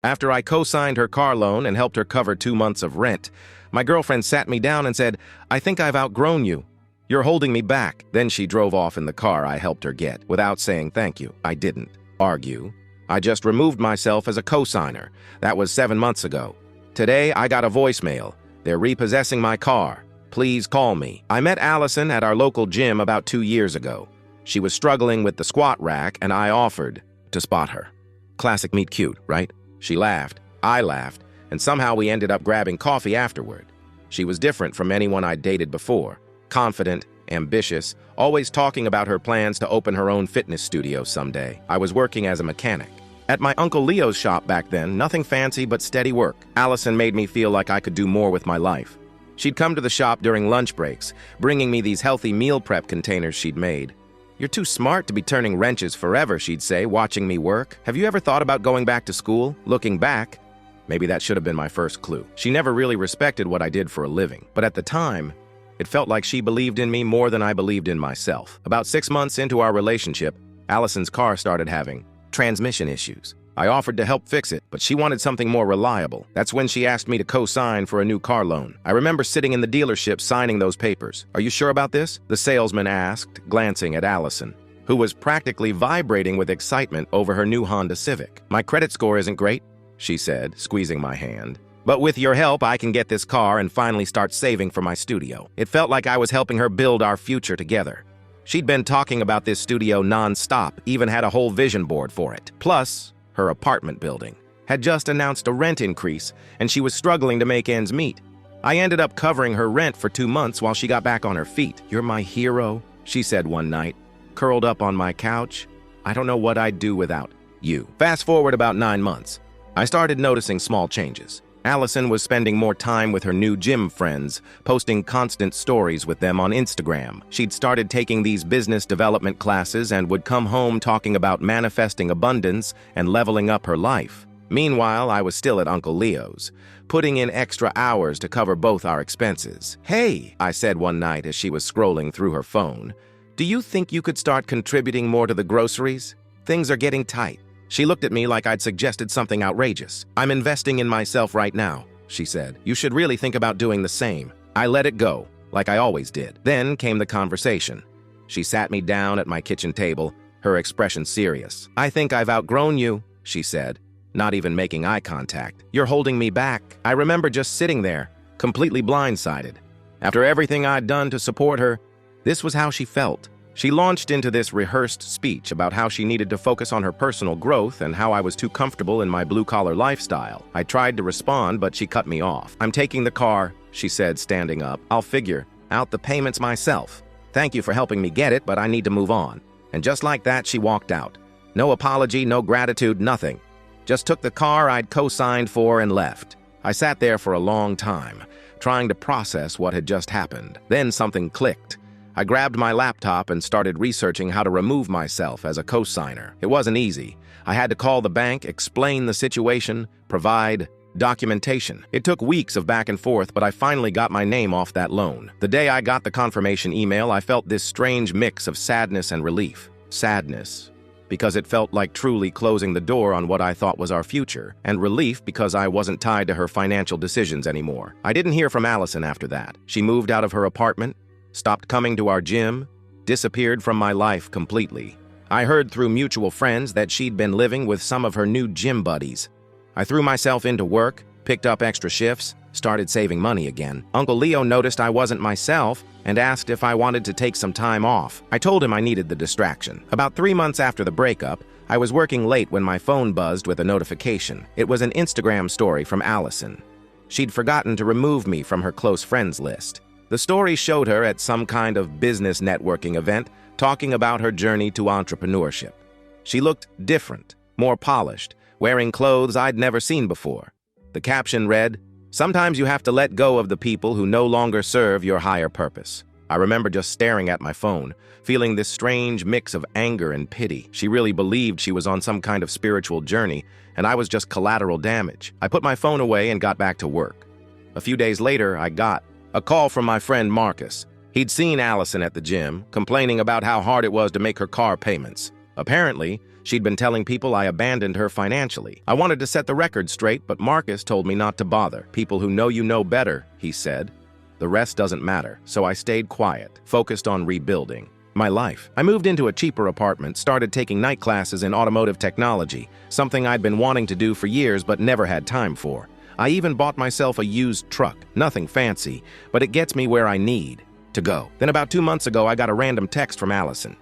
After I co-signed her car loan and helped her cover 2 months of rent, my girlfriend sat me down and said, "I think I've outgrown you. You're holding me back." Then she drove off in the car I helped her get. Without saying thank you, I didn't argue. I just removed myself as a co-signer. That was 7 months ago. Today, I got a voicemail. "They're repossessing my car. Please call me." I met Allison at our local gym about 2 years ago. She was struggling with the squat rack, and I offered to spot her. Classic meet cute, right? She laughed, I laughed, and somehow we ended up grabbing coffee afterward. She was different from anyone I'd dated before. Confident, ambitious, always talking about her plans to open her own fitness studio someday. I was working as a mechanic. At my Uncle Leo's shop back then, nothing fancy but steady work. Allison made me feel like I could do more with my life. She'd come to the shop during lunch breaks, bringing me these healthy meal prep containers she'd made. "You're too smart to be turning wrenches forever," she'd say, watching me work. "Have you ever thought about going back to school?" Looking back, maybe that should have been my first clue. She never really respected what I did for a living, but at the time, it felt like she believed in me more than I believed in myself. About 6 months into our relationship, Allison's car started having transmission issues. I offered to help fix it, but she wanted something more reliable. That's when she asked me to co-sign for a new car loan. I remember sitting in the dealership signing those papers. "Are you sure about this?" the salesman asked, glancing at Allison, who was practically vibrating with excitement over her new Honda Civic. "My credit score isn't great," she said, squeezing my hand. "But with your help, I can get this car and finally start saving for my studio." It felt like I was helping her build our future together. She'd been talking about this studio non-stop, even had a whole vision board for it. Plus, her apartment building had just announced a rent increase, and she was struggling to make ends meet. I ended up covering her rent for 2 months while she got back on her feet. "You're my hero," she said one night, curled up on my couch. "I don't know what I'd do without you." Fast forward about 9 months. I started noticing small changes. Allison was spending more time with her new gym friends, posting constant stories with them on Instagram. She'd started taking these business development classes and would come home talking about manifesting abundance and leveling up her life. Meanwhile, I was still at Uncle Leo's, putting in extra hours to cover both our expenses. "Hey," I said one night as she was scrolling through her phone, "do you think you could start contributing more to the groceries? Things are getting tight." She looked at me like I'd suggested something outrageous. "I'm investing in myself right now," she said. "You should really think about doing the same." I let it go, like I always did. Then came the conversation. She sat me down at my kitchen table, her expression serious. "I think I've outgrown you," she said, not even making eye contact. "You're holding me back." I remember just sitting there, completely blindsided. After everything I'd done to support her, this was how she felt. She launched into this rehearsed speech about how she needed to focus on her personal growth and how I was too comfortable in my blue-collar lifestyle. I tried to respond, but she cut me off. "I'm taking the car," she said, standing up. "I'll figure out the payments myself. Thank you for helping me get it, but I need to move on." And just like that, she walked out. No apology, no gratitude, nothing. Just took the car I'd co-signed for and left. I sat there for a long time, trying to process what had just happened. Then something clicked. I grabbed my laptop and started researching how to remove myself as a co-signer. It wasn't easy. I had to call the bank, explain the situation, provide documentation. It took weeks of back and forth, but I finally got my name off that loan. The day I got the confirmation email, I felt this strange mix of sadness and relief. Sadness, because it felt like truly closing the door on what I thought was our future, and relief because I wasn't tied to her financial decisions anymore. I didn't hear from Allison after that. She moved out of her apartment, stopped coming to our gym, disappeared from my life completely. I heard through mutual friends that she'd been living with some of her new gym buddies. I threw myself into work, picked up extra shifts, started saving money again. Uncle Leo noticed I wasn't myself and asked if I wanted to take some time off. I told him I needed the distraction. About 3 months after the breakup, I was working late when my phone buzzed with a notification. It was an Instagram story from Allison. She'd forgotten to remove me from her close friends list. The story showed her at some kind of business networking event, talking about her journey to entrepreneurship. She looked different, more polished, wearing clothes I'd never seen before. The caption read, "Sometimes you have to let go of the people who no longer serve your higher purpose." I remember just staring at my phone, feeling this strange mix of anger and pity. She really believed she was on some kind of spiritual journey, and I was just collateral damage. I put my phone away and got back to work. A few days later, I got a call from my friend Marcus. He'd seen Allison at the gym, complaining about how hard it was to make her car payments. Apparently, She'd been telling people I abandoned her financially. I wanted to set the record straight, but Marcus told me not to bother. People who know you know better, he said. The rest doesn't matter, so I stayed quiet, focused on rebuilding my life. I moved into a cheaper apartment, started taking night classes in automotive technology, something I'd been wanting to do for years but never had time for. I even bought myself a used truck, nothing fancy, but it gets me where I need to go. Then about 2 months ago, I got a random text from Allison.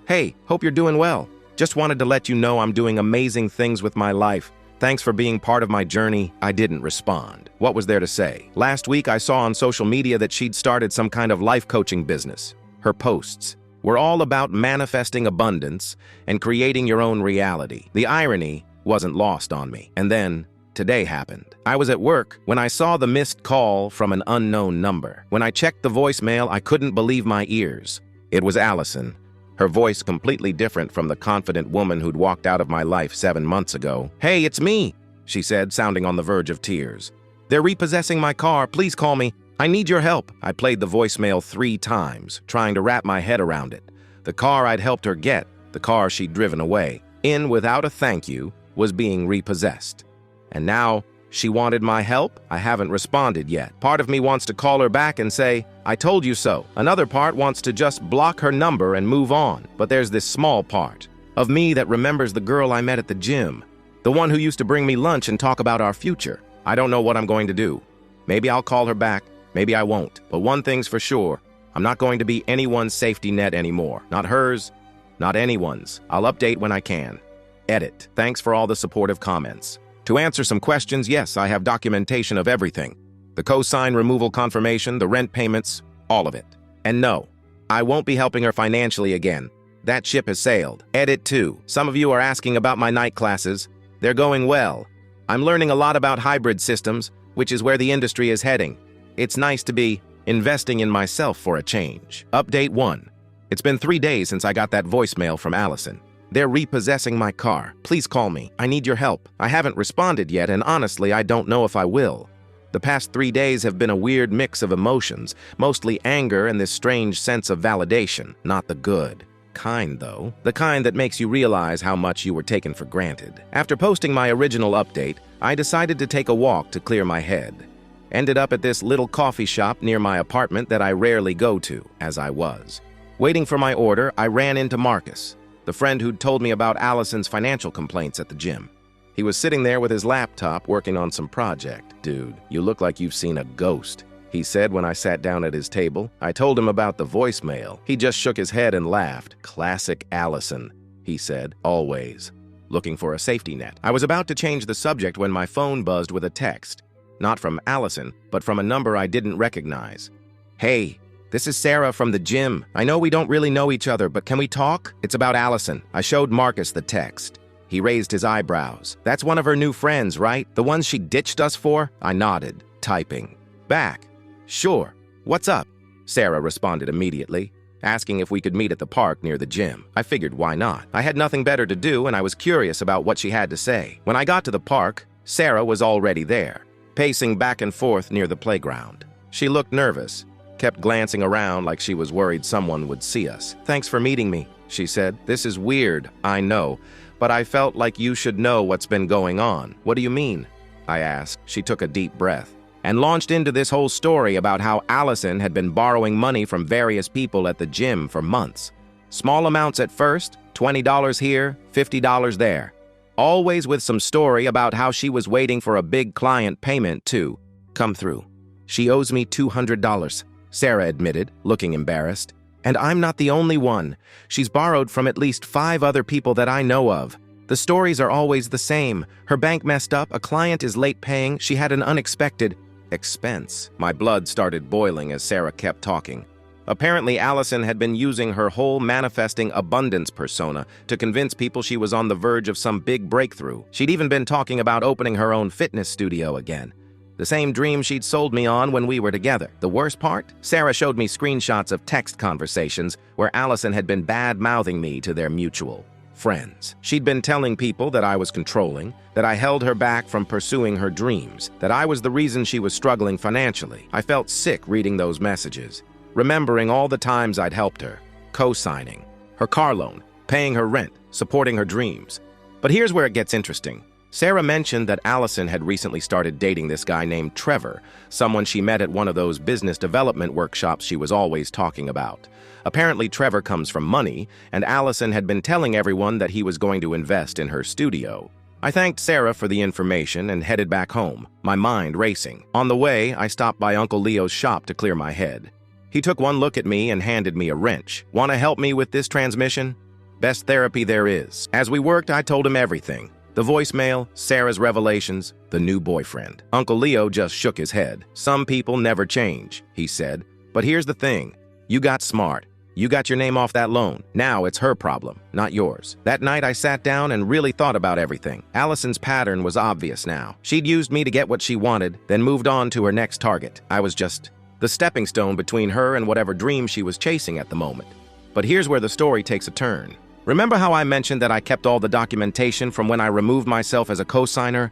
"Hey, hope you're doing well. Just wanted to let you know I'm doing amazing things with my life. Thanks for being part of my journey." I didn't respond. What was there to say? Last week, I saw on social media that she'd started some kind of life coaching business. Her posts were all about manifesting abundance and creating your own reality. The irony wasn't lost on me. And then today happened. I was at work when I saw the missed call from an unknown number. When I checked the voicemail, I couldn't believe my ears. It was Allison. Her voice completely different from the confident woman who'd walked out of my life 7 months ago. "Hey, it's me," she said, sounding on the verge of tears. "They're repossessing my car. Please call me. I need your help." I played the voicemail 3 times, trying to wrap my head around it. The car I'd helped her get, the car she'd driven away, in without a thank you, was being repossessed. And now she wanted my help? I haven't responded yet. Part of me wants to call her back and say, "I told you so." Another part wants to just block her number and move on. But there's this small part of me that remembers the girl I met at the gym, the one who used to bring me lunch and talk about our future. I don't know what I'm going to do. Maybe I'll call her back, maybe I won't. But one thing's for sure, I'm not going to be anyone's safety net anymore. Not hers, not anyone's. I'll update when I can. Edit. Thanks for all the supportive comments. To answer some questions, yes, I have documentation of everything. The cosign removal confirmation, the rent payments, all of it. And no, I won't be helping her financially again. That ship has sailed. Edit 2. Some of you are asking about my night classes. They're going well. I'm learning a lot about hybrid systems, which is where the industry is heading. It's nice to be investing in myself for a change. Update 1. It's been 3 days since I got that voicemail from Allison. "They're repossessing my car. Please call me. I need your help." I haven't responded yet, and honestly, I don't know if I will. The past 3 days have been a weird mix of emotions, mostly anger and this strange sense of validation. Not the good kind, though. The kind that makes you realize how much you were taken for granted. After posting my original update, I decided to take a walk to clear my head. Ended up at this little coffee shop near my apartment that I rarely go to, as I was. Waiting for my order, I ran into Marcus, the friend who'd told me about Allison's financial complaints at the gym. He was sitting there with his laptop working on some project. "Dude, you look like you've seen a ghost," he said when I sat down at his table. I told him about the voicemail. He just shook his head and laughed. "Classic Allison," he said, "always looking for a safety net." I was about to change the subject when my phone buzzed with a text. Not from Allison, but from a number I didn't recognize. "Hey, this is Sarah from the gym. I know we don't really know each other, but can we talk? It's about Allison." I showed Marcus the text. He raised his eyebrows. "That's one of her new friends, right? The ones she ditched us for?" I nodded, typing back. "Sure. What's up?" Sarah responded immediately, asking if we could meet at the park near the gym. I figured why not? I had nothing better to do, and I was curious about what she had to say. When I got to the park, Sarah was already there, pacing back and forth near the playground. She looked nervous, kept glancing around like she was worried someone would see us. "Thanks for meeting me," she said. "This is weird, I know, but I felt like you should know what's been going on." "What do you mean?" I asked. She took a deep breath and launched into this whole story about how Allison had been borrowing money from various people at the gym for months. Small amounts at first, $20 here, $50 there. Always with some story about how she was waiting for a big client payment to come through. "She owes me $200, Sarah admitted, looking embarrassed. "And I'm not the only one. She's borrowed from at least 5 other people that I know of. The stories are always the same. Her bank messed up, a client is late paying, she had an unexpected expense." My blood started boiling as Sarah kept talking. Apparently, Allison had been using her whole manifesting abundance persona to convince people she was on the verge of some big breakthrough. She'd even been talking about opening her own fitness studio again. The same dream she'd sold me on when we were together. The worst part? Sarah showed me screenshots of text conversations where Allison had been bad-mouthing me to their mutual friends. She'd been telling people that I was controlling, that I held her back from pursuing her dreams, that I was the reason she was struggling financially. I felt sick reading those messages, remembering all the times I'd helped her, co-signing her car loan, paying her rent, supporting her dreams. But here's where it gets interesting. Sarah mentioned that Allison had recently started dating this guy named Trevor, someone she met at one of those business development workshops she was always talking about. Apparently, Trevor comes from money, and Allison had been telling everyone that he was going to invest in her studio. I thanked Sarah for the information and headed back home, my mind racing. On the way, I stopped by Uncle Leo's shop to clear my head. He took one look at me and handed me a wrench. "Want to help me with this transmission?" Best therapy there is. As we worked, I told him everything. The voicemail, Sarah's revelations, the new boyfriend. Uncle Leo just shook his head. "Some people never change," he said. "But here's the thing. You got smart. You got your name off that loan. Now it's her problem, not yours." That night I sat down and really thought about everything. Allison's pattern was obvious now. She'd used me to get what she wanted, then moved on to her next target. I was just the stepping stone between her and whatever dream she was chasing at the moment. But here's where the story takes a turn. Remember how I mentioned that I kept all the documentation from when I removed myself as a co-signer?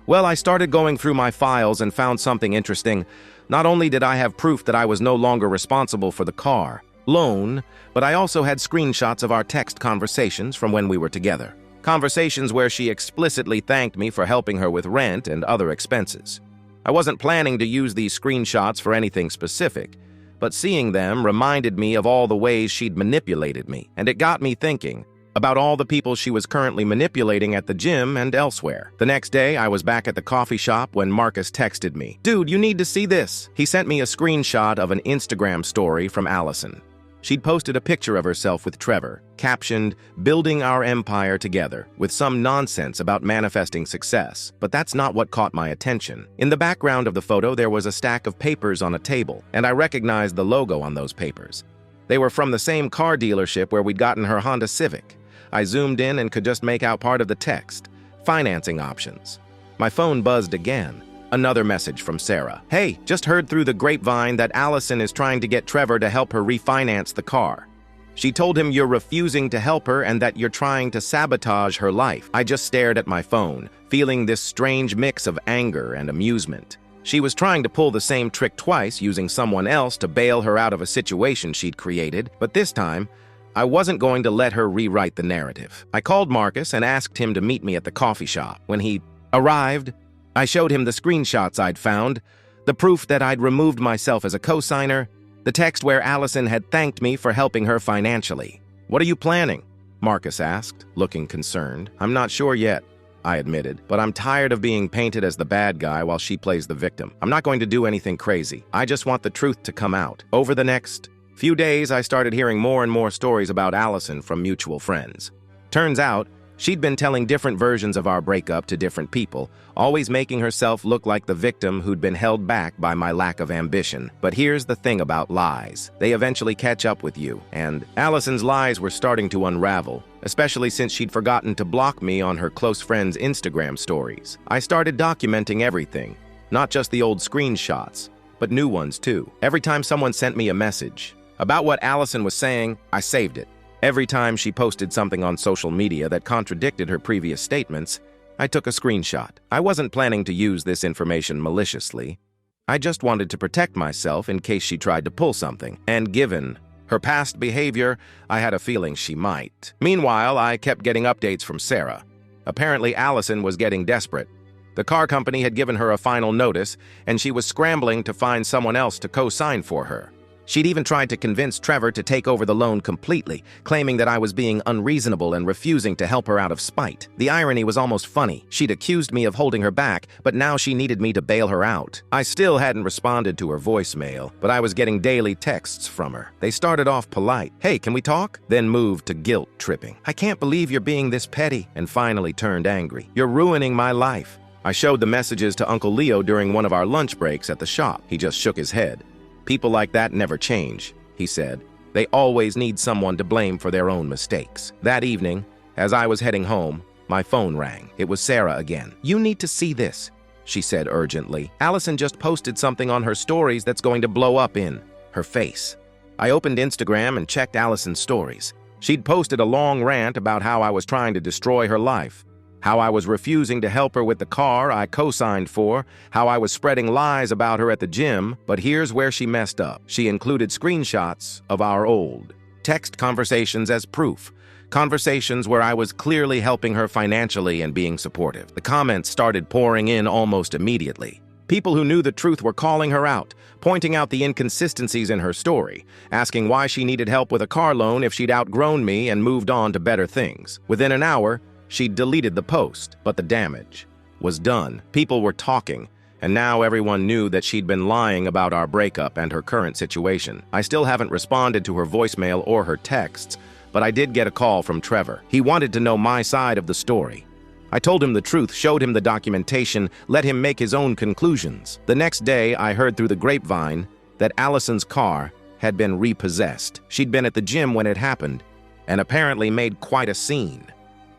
Well, I started going through my files and found something interesting. Not only did I have proof that I was no longer responsible for the car loan, but I also had screenshots of our text conversations from when we were together. Conversations where she explicitly thanked me for helping her with rent and other expenses. I wasn't planning to use these screenshots for anything specific, but seeing them reminded me of all the ways she'd manipulated me, and it got me thinking about all the people she was currently manipulating at the gym and elsewhere. The next day, I was back at the coffee shop when Marcus texted me. "Dude, you need to see this." He sent me a screenshot of an Instagram story from Allison. She'd posted a picture of herself with Trevor, captioned, "Building our empire together," with some nonsense about manifesting success. But that's not what caught my attention. In the background of the photo, there was a stack of papers on a table, and I recognized the logo on those papers. They were from the same car dealership where we'd gotten her Honda Civic. I zoomed in and could just make out part of the text. Financing options. My phone buzzed again. Another message from Sarah. "Hey, just heard through the grapevine that Allison is trying to get Trevor to help her refinance the car. She told him you're refusing to help her and that you're trying to sabotage her life." I just stared at my phone, feeling this strange mix of anger and amusement. She was trying to pull the same trick twice, using someone else to bail her out of a situation she'd created, but this time, I wasn't going to let her rewrite the narrative. I called Marcus and asked him to meet me at the coffee shop. When he arrived, I showed him the screenshots I'd found, the proof that I'd removed myself as a co-signer, the text where Allison had thanked me for helping her financially. "What are you planning?" Marcus asked, looking concerned. "I'm not sure yet," I admitted, "but I'm tired of being painted as the bad guy while she plays the victim. I'm not going to do anything crazy. I just want the truth to come out." Over the next few days, I started hearing more and more stories about Allison from mutual friends. Turns out, she'd been telling different versions of our breakup to different people, always making herself look like the victim who'd been held back by my lack of ambition. But here's the thing about lies. They eventually catch up with you, and Allison's lies were starting to unravel, especially since she'd forgotten to block me on her close friends' Instagram stories. I started documenting everything, not just the old screenshots, but new ones too. Every time someone sent me a message about what Allison was saying, I saved it. Every time she posted something on social media that contradicted her previous statements, I took a screenshot. I wasn't planning to use this information maliciously. I just wanted to protect myself in case she tried to pull something. And given her past behavior, I had a feeling she might. Meanwhile, I kept getting updates from Sarah. Apparently, Allison was getting desperate. The car company had given her a final notice, and she was scrambling to find someone else to co-sign for her. She'd even tried to convince Trevor to take over the loan completely, claiming that I was being unreasonable and refusing to help her out of spite. The irony was almost funny. She'd accused me of holding her back, but now she needed me to bail her out. I still hadn't responded to her voicemail, but I was getting daily texts from her. They started off polite, "Hey, can we talk?" Then moved to guilt-tripping. "I can't believe you're being this petty," and finally turned angry. "You're ruining my life." I showed the messages to Uncle Leo during one of our lunch breaks at the shop. He just shook his head. "People like that never change," he said. "They always need someone to blame for their own mistakes." That evening, as I was heading home, my phone rang. It was Sarah again. "You need to see this," she said urgently. "Allison just posted something on her stories that's going to blow up in her face." I opened Instagram and checked Allison's stories. She'd posted a long rant about how I was trying to destroy her life, how I was refusing to help her with the car I co-signed for, how I was spreading lies about her at the gym. But here's where she messed up. She included screenshots of our old text conversations as proof, Conversations where I was clearly helping her financially and being supportive. The comments started pouring in almost immediately. People who knew the truth were calling her out, pointing out the inconsistencies in her story, asking why she needed help with a car loan if she'd outgrown me and moved on to better things. Within an hour, she'd deleted the post, but the damage was done. People were talking, and now everyone knew that she'd been lying about our breakup and her current situation. I still haven't responded to her voicemail or her texts, but I did get a call from Trevor. He wanted to know my side of the story. I told him the truth, showed him the documentation, let him make his own conclusions. The next day, I heard through the grapevine that Allison's car had been repossessed. She'd been at the gym when it happened, and apparently made quite a scene,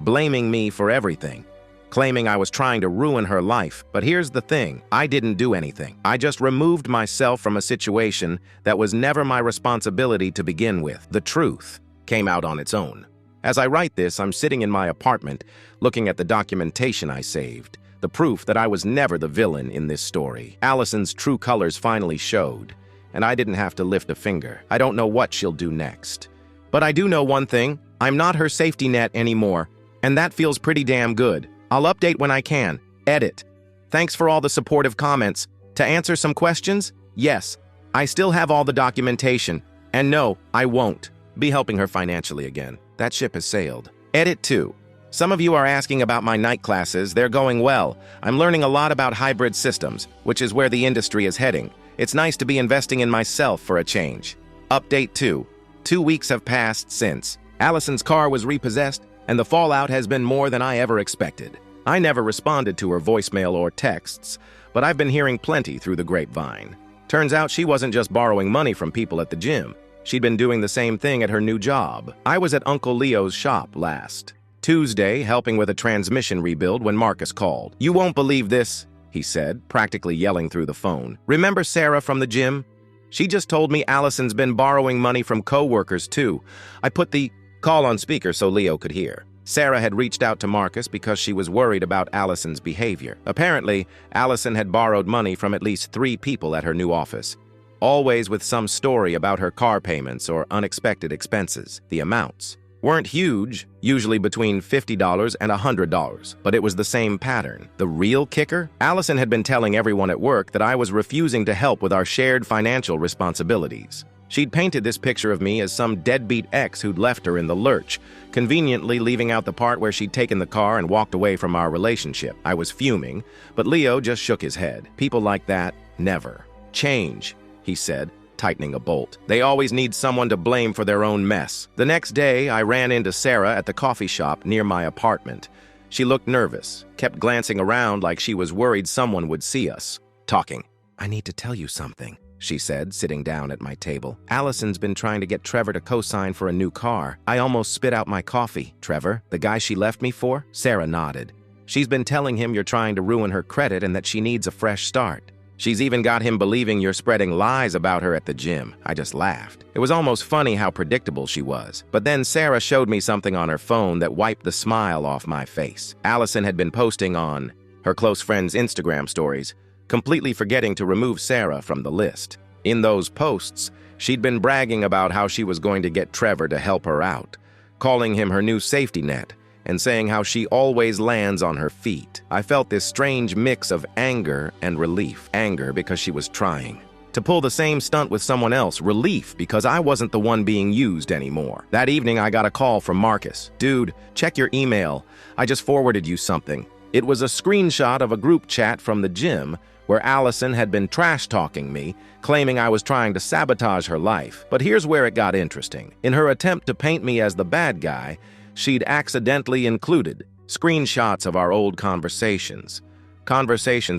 blaming me for everything, claiming I was trying to ruin her life. But here's the thing, I didn't do anything. I just removed myself from a situation that was never my responsibility to begin with. The truth came out on its own. As I write this, I'm sitting in my apartment, looking at the documentation I saved, the proof that I was never the villain in this story. Allison's true colors finally showed, and I didn't have to lift a finger. I don't know what she'll do next. But I do know one thing, I'm not her safety net anymore, and that feels pretty damn good. I'll update when I can. Edit. Thanks for all the supportive comments. To answer some questions, yes, I still have all the documentation, and no, I won't be helping her financially again. That ship has sailed. Edit 2. Some of you are asking about my night classes. They're going well. I'm learning a lot about hybrid systems, which is where the industry is heading. It's nice to be investing in myself for a change. Update 2. 2 weeks have passed since Allison's car was repossessed, and the fallout has been more than I ever expected. I never responded to her voicemail or texts, but I've been hearing plenty through the grapevine. Turns out she wasn't just borrowing money from people at the gym. She'd been doing the same thing at her new job. I was at Uncle Leo's shop last Tuesday, helping with a transmission rebuild when Marcus called. "You won't believe this," he said, practically yelling through the phone. "Remember Sarah from the gym? She just told me Allison's been borrowing money from co-workers too." I put the call on speaker so Leo could hear. Sarah had reached out to Marcus because she was worried about Allison's behavior. Apparently, Allison had borrowed money from at least 3 people at her new office, always with some story about her car payments or unexpected expenses. The amounts weren't huge, usually between $50 and $100, but it was the same pattern. The real kicker? Allison had been telling everyone at work that I was refusing to help with our shared financial responsibilities. She'd painted this picture of me as some deadbeat ex who'd left her in the lurch, conveniently leaving out the part where she'd taken the car and walked away from our relationship. I was fuming, but Leo just shook his head. "People like that never change," he said, tightening a bolt. "They always need someone to blame for their own mess." The next day, I ran into Sarah at the coffee shop near my apartment. She looked nervous, kept glancing around like she was worried someone would see us talking. "I need to tell you something," she said, sitting down at my table. "Allison's been trying to get Trevor to co-sign for a new car." I almost spit out my coffee. "Trevor, the guy she left me for?" Sarah nodded. "She's been telling him you're trying to ruin her credit and that she needs a fresh start. She's even got him believing you're spreading lies about her at the gym." I just laughed. It was almost funny how predictable she was. But then Sarah showed me something on her phone that wiped the smile off my face. Allison had been posting on her close friends' Instagram stories, completely forgetting to remove Sarah from the list. In those posts, she'd been bragging about how she was going to get Trevor to help her out, calling him her new safety net, and saying how she always lands on her feet. I felt this strange mix of anger and relief. Anger because she was trying to pull the same stunt with someone else. Relief because I wasn't the one being used anymore. That evening, I got a call from Marcus. "Dude, check your email. I just forwarded you something." It was a screenshot of a group chat from the gym where Allison had been trash-talking me, claiming I was trying to sabotage her life. But here's where it got interesting. In her attempt to paint me as the bad guy, she'd accidentally included screenshots of our old conversations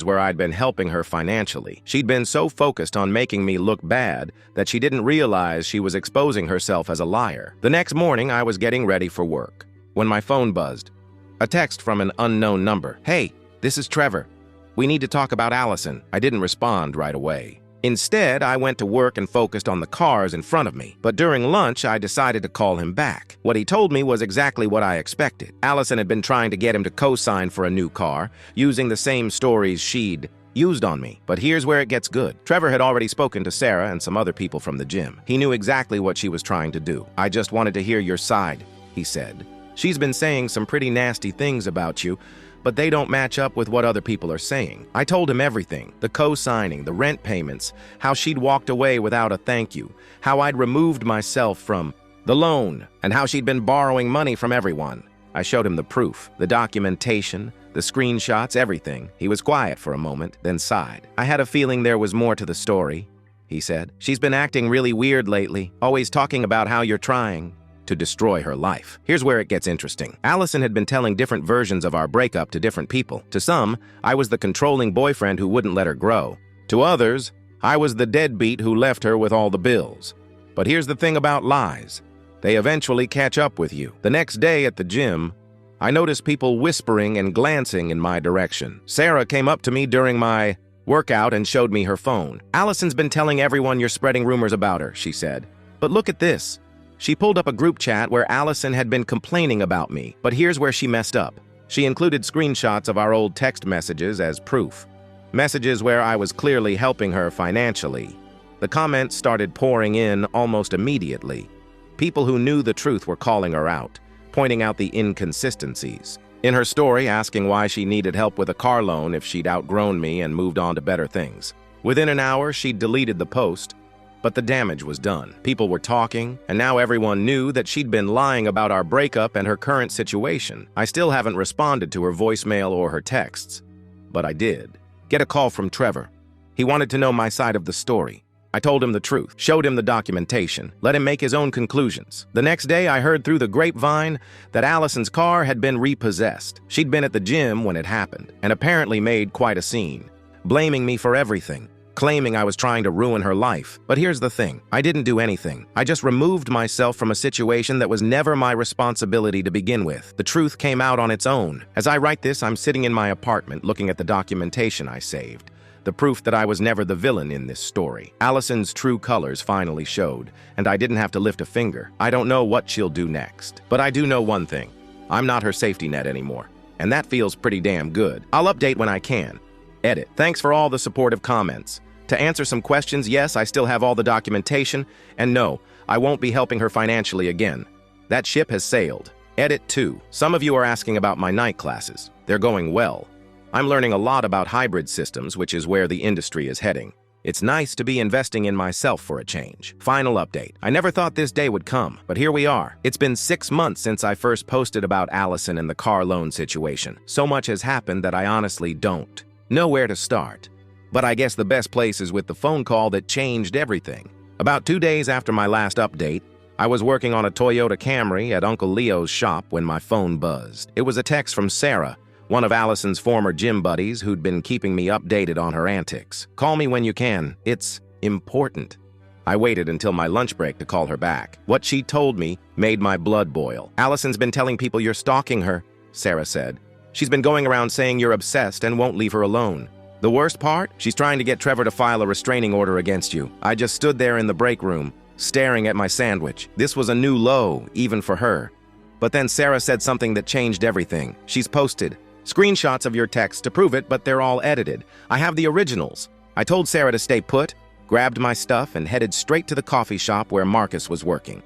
where I'd been helping her financially. She'd been so focused on making me look bad that she didn't realize she was exposing herself as a liar. The next morning, I was getting ready for work when my phone buzzed. A text from an unknown number. "Hey, this is Trevor. We need to talk about Allison." I didn't respond right away. Instead, I went to work and focused on the cars in front of me. But during lunch, I decided to call him back. What he told me was exactly what I expected. Allison had been trying to get him to co-sign for a new car, using the same stories she'd used on me. But here's where it gets good. Trevor had already spoken to Sarah and some other people from the gym. He knew exactly what she was trying to do. "I just wanted to hear your side," he said, She's been saying some pretty nasty things about you, but they don't match up with what other people are saying. I told him everything, the co-signing, the rent payments, how she'd walked away without a thank you, how I'd removed myself from the loan, and how she'd been borrowing money from everyone. I showed him the proof, the documentation, the screenshots, everything. He was quiet for a moment, then sighed. I had a feeling there was more to the story, he said. She's been acting really weird lately, always talking about how you're trying to destroy her life. Here's where it gets interesting. Allison had been telling different versions of our breakup to different people. To some, I was the controlling boyfriend who wouldn't let her grow. To others, I was the deadbeat who left her with all the bills. But here's the thing about lies. They eventually catch up with you. The next day at the gym, I noticed people whispering and glancing in my direction. Sarah came up to me during my workout and showed me her phone. Allison's been telling everyone you're spreading rumors about her, she said. But look at this. She pulled up a group chat where Allison had been complaining about me, but here's where she messed up. She included screenshots of our old text messages as proof. Messages where I was clearly helping her financially. The comments started pouring in almost immediately. People who knew the truth were calling her out, pointing out the inconsistencies. In her story, asking why she needed help with a car loan if she'd outgrown me and moved on to better things. Within an hour, she'd deleted the post, but the damage was done. People were talking, and now everyone knew that she'd been lying about our breakup and her current situation. I still haven't responded to her voicemail or her texts, but I did get a call from Trevor. He wanted to know my side of the story. I told him the truth, showed him the documentation, let him make his own conclusions. The next day, I heard through the grapevine that Allison's car had been repossessed. She'd been at the gym when it happened, and apparently made quite a scene, blaming me for everything, claiming I was trying to ruin her life. But here's the thing, I didn't do anything. I just removed myself from a situation that was never my responsibility to begin with. The truth came out on its own. As I write this, I'm sitting in my apartment looking at the documentation I saved. The proof that I was never the villain in this story. Allison's true colors finally showed, and I didn't have to lift a finger. I don't know what she'll do next, but I do know one thing. I'm not her safety net anymore, and that feels pretty damn good. I'll update when I can. Edit. Thanks for all the supportive comments. To answer some questions, yes, I still have all the documentation, and no, I won't be helping her financially again. That ship has sailed. Edit 2. Some of you are asking about my night classes. They're going well. I'm learning a lot about hybrid systems, which is where the industry is heading. It's nice to be investing in myself for a change. Final update. I never thought this day would come, but here we are. It's been 6 months since I first posted about Allison and the car loan situation. So much has happened that I honestly don't know where to start. But I guess the best place is with the phone call that changed everything. About 2 days after my last update, I was working on a Toyota Camry at Uncle Leo's shop when my phone buzzed. It was a text from Sarah, one of Allison's former gym buddies who'd been keeping me updated on her antics. Call me when you can. It's important. I waited until my lunch break to call her back. What she told me made my blood boil. Allison's been telling people you're stalking her, Sarah said. She's been going around saying you're obsessed and won't leave her alone. The worst part? She's trying to get Trevor to file a restraining order against you. I just stood there in the break room, staring at my sandwich. This was a new low, even for her. But then Sarah said something that changed everything. She's posted screenshots of your texts to prove it, but they're all edited. I have the originals. I told Sarah to stay put, grabbed my stuff, and headed straight to the coffee shop where Marcus was working.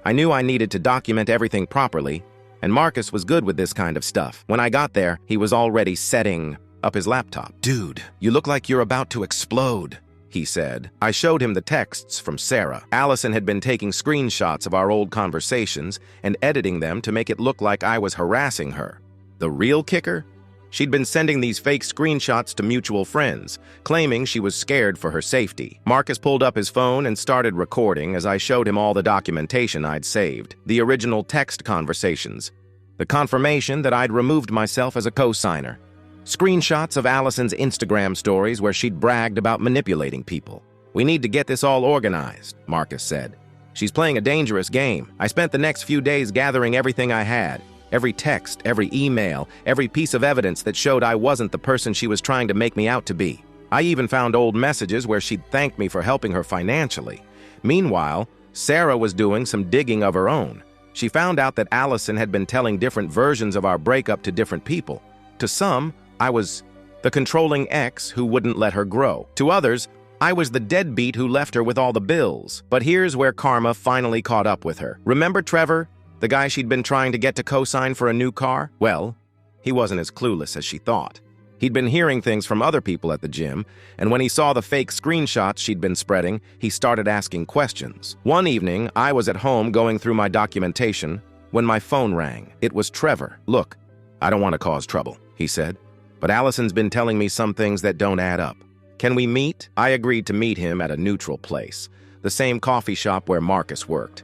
I knew I needed to document everything properly, and Marcus was good with this kind of stuff. When I got there, he was already setting up his laptop. Dude, you look like you're about to explode, he said. I showed him the texts from Sarah. Allison had been taking screenshots of our old conversations and editing them to make it look like I was harassing her. The real kicker? She'd been sending these fake screenshots to mutual friends, claiming she was scared for her safety. Marcus pulled up his phone and started recording as I showed him all the documentation I'd saved, the original text conversations, the confirmation that I'd removed myself as a co-signer, screenshots of Allison's Instagram stories where she'd bragged about manipulating people. We need to get this all organized, Marcus said. She's playing a dangerous game. I spent the next few days gathering everything I had. Every text, every email, every piece of evidence that showed I wasn't the person she was trying to make me out to be. I even found old messages where she'd thanked me for helping her financially. Meanwhile, Sarah was doing some digging of her own. She found out that Allison had been telling different versions of our breakup to different people. To some, I was the controlling ex who wouldn't let her grow. To others, I was the deadbeat who left her with all the bills. But here's where karma finally caught up with her. Remember Trevor? The guy she'd been trying to get to co-sign for a new car? Well, he wasn't as clueless as she thought. He'd been hearing things from other people at the gym, and when he saw the fake screenshots she'd been spreading, he started asking questions. One evening, I was at home going through my documentation when my phone rang. It was Trevor. "Look, I don't want to cause trouble," he said, "but Allison's been telling me some things that don't add up. Can we meet?" I agreed to meet him at a neutral place, the same coffee shop where Marcus worked.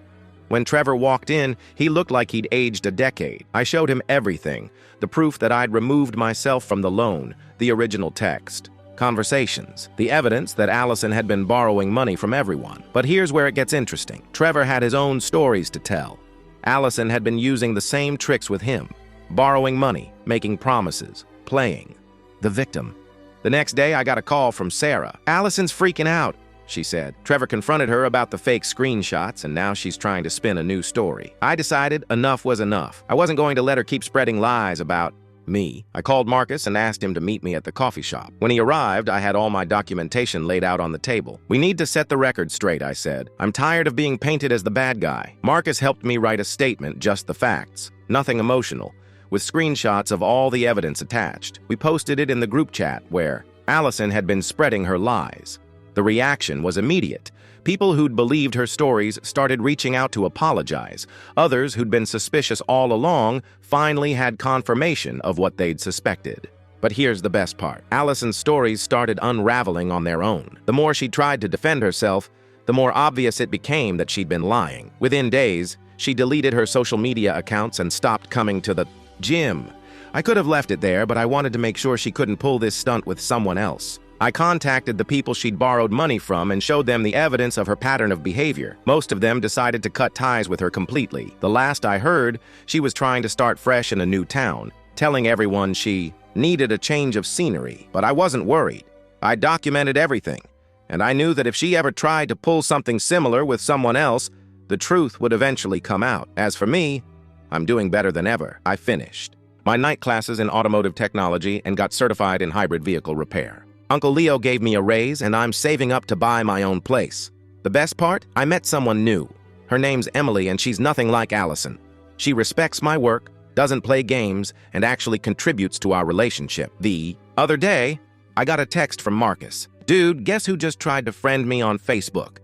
When Trevor walked in, he looked like he'd aged a decade. I showed him everything, the proof that I'd removed myself from the loan, the original text, conversations, the evidence that Allison had been borrowing money from everyone. But here's where it gets interesting. Trevor had his own stories to tell. Allison had been using the same tricks with him, borrowing money, making promises, playing the victim. The next day, I got a call from Sarah. "Allison's freaking out," she said. Trevor confronted her about the fake screenshots, and now she's trying to spin a new story. I decided enough was enough. I wasn't going to let her keep spreading lies about me. I called Marcus and asked him to meet me at the coffee shop. When he arrived, I had all my documentation laid out on the table. "We need to set the record straight," I said. "I'm tired of being painted as the bad guy." Marcus helped me write a statement, just the facts, nothing emotional, with screenshots of all the evidence attached. We posted it in the group chat where Allison had been spreading her lies. The reaction was immediate. People who'd believed her stories started reaching out to apologize. Others who'd been suspicious all along finally had confirmation of what they'd suspected. But here's the best part. Allison's stories started unraveling on their own. The more she tried to defend herself, the more obvious it became that she'd been lying. Within days, she deleted her social media accounts and stopped coming to the gym. I could have left it there, but I wanted to make sure she couldn't pull this stunt with someone else. I contacted the people she'd borrowed money from and showed them the evidence of her pattern of behavior. Most of them decided to cut ties with her completely. The last I heard, she was trying to start fresh in a new town, telling everyone she needed a change of scenery. But I wasn't worried. I documented everything, and I knew that if she ever tried to pull something similar with someone else, the truth would eventually come out. As for me, I'm doing better than ever. I finished my night classes in automotive technology and got certified in hybrid vehicle repair. Uncle Leo gave me a raise, and I'm saving up to buy my own place. The best part? I met someone new. Her name's Emily, and she's nothing like Allison. She respects my work, doesn't play games, and actually contributes to our relationship. The other day, I got a text from Marcus. "Dude, guess who just tried to friend me on Facebook?"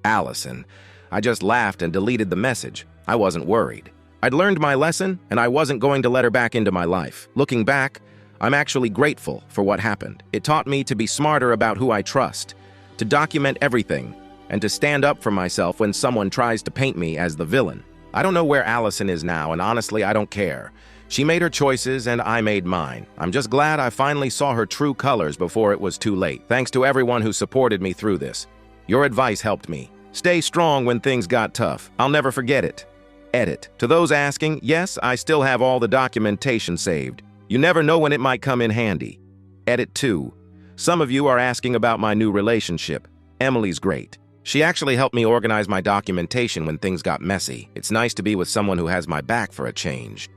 Allison. I just laughed and deleted the message. I wasn't worried. I'd learned my lesson, and I wasn't going to let her back into my life. Looking back, I'm actually grateful for what happened. It taught me to be smarter about who I trust, to document everything, and to stand up for myself when someone tries to paint me as the villain. I don't know where Allison is now, and honestly, I don't care. She made her choices, and I made mine. I'm just glad I finally saw her true colors before it was too late. Thanks to everyone who supported me through this. Your advice helped me. Stay strong when things got tough. I'll never forget it. Edit. To those asking, yes, I still have all the documentation saved. You never know when it might come in handy. Edit 2. Some of you are asking about my new relationship. Emily's great. She actually helped me organize my documentation when things got messy. It's nice to be with someone who has my back for a change.